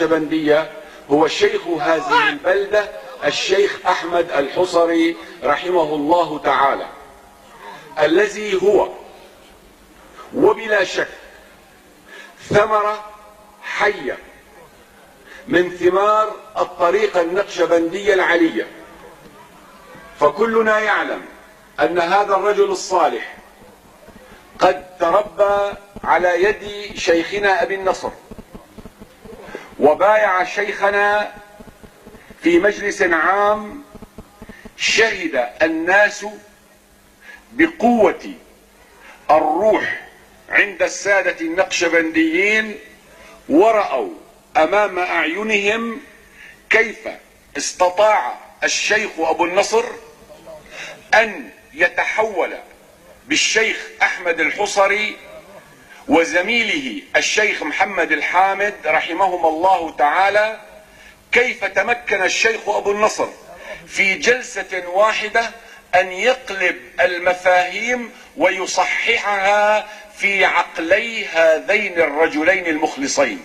النقشبندية هو شيخ هذه البلدة الشيخ أحمد الحصري رحمه الله تعالى، الذي هو وبلا شك ثمرة حية من ثمار الطريقة النقشبندية العلية. فكلنا يعلم أن هذا الرجل الصالح قد تربى على يد شيخنا أبي النصر، وبايع شيخنا في مجلس عام شهد الناس بقوة الروح عند السادة النقشبنديين، ورأوا أمام أعينهم كيف استطاع الشيخ أبو النصر أن يتحول بالشيخ أحمد الحصري وزميله الشيخ محمد الحامد رحمهما الله تعالى، كيف تمكن الشيخ أبو النصر في جلسة واحدة أن يقلب المفاهيم ويصححها في عقلي هذين الرجلين المخلصين.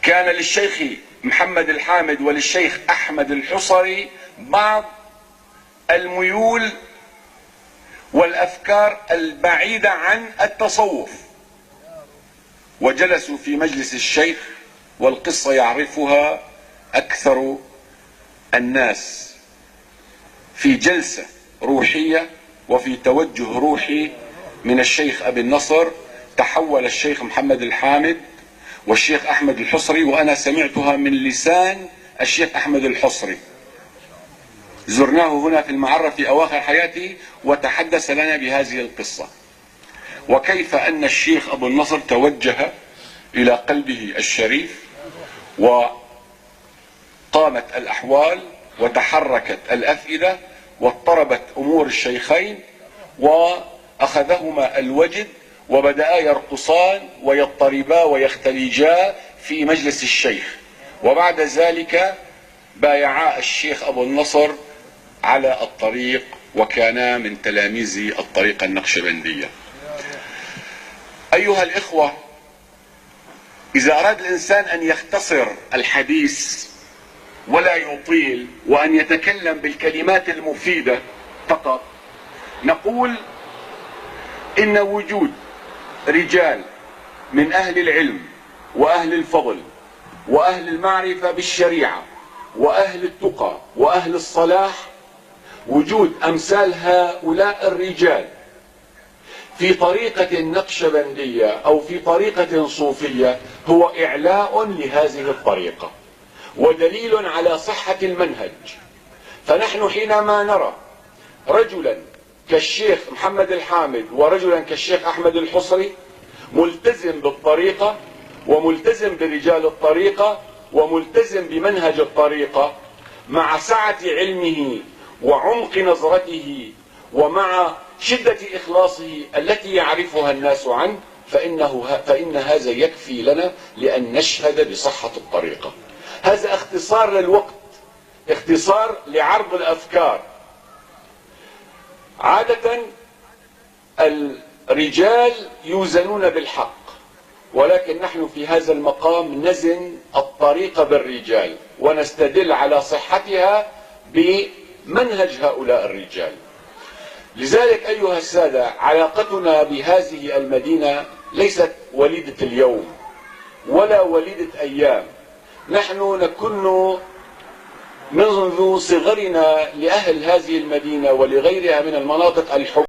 كان للشيخ محمد الحامد وللشيخ أحمد الحصري بعض الميول والأفكار البعيدة عن التصوف، وجلسوا في مجلس الشيخ، والقصة يعرفها أكثر الناس، في جلسة روحية وفي توجه روحي من الشيخ أبي النصر تحول الشيخ محمد الحامد والشيخ أحمد الحصري، وأنا سمعتها من لسان الشيخ أحمد الحصري. زرناه هنا في المعرة في أواخر حياته وتحدث لنا بهذه القصة، وكيف أن الشيخ أبو النصر توجه إلى قلبه الشريف، وقامت الأحوال وتحركت الأفئدة واضطربت أمور الشيخين، وأخذهما الوجد وبدأا يرقصان ويضطربا ويختلجا في مجلس الشيخ. وبعد ذلك بايعا الشيخ أبو النصر على الطريق، وكانا من تلاميذ الطريقة النقشبندية. أيها الإخوة، إذا أراد الإنسان أن يختصر الحديث ولا يطيل وأن يتكلم بالكلمات المفيدة فقط، نقول إن وجود رجال من أهل العلم وأهل الفضل وأهل المعرفة بالشريعة وأهل التقى وأهل الصلاح، وجود أمثال هؤلاء الرجال في طريقة نقشبندية أو في طريقة صوفية هو إعلاء لهذه الطريقة ودليل على صحة المنهج. فنحن حينما نرى رجلا كالشيخ محمد الحامد ورجلا كالشيخ أحمد الحصري ملتزم بالطريقة وملتزم برجال الطريقة وملتزم بمنهج الطريقة مع سعة علمه وعمق نظرته ومع شدة إخلاصه التي يعرفها الناس عنه، فإن هذا يكفي لنا لأن نشهد بصحة الطريقة. هذا اختصار للوقت، اختصار لعرض الأفكار. عادة الرجال يوزنون بالحق، ولكن نحن في هذا المقام نزن الطريقة بالرجال ونستدل على صحتها بمنهج هؤلاء الرجال. لذلك أيها السادة، علاقتنا بهذه المدينة ليست وليدة اليوم ولا وليدة أيام. نحن نكن منذ صغرنا لأهل هذه المدينة ولغيرها من المناطق الحب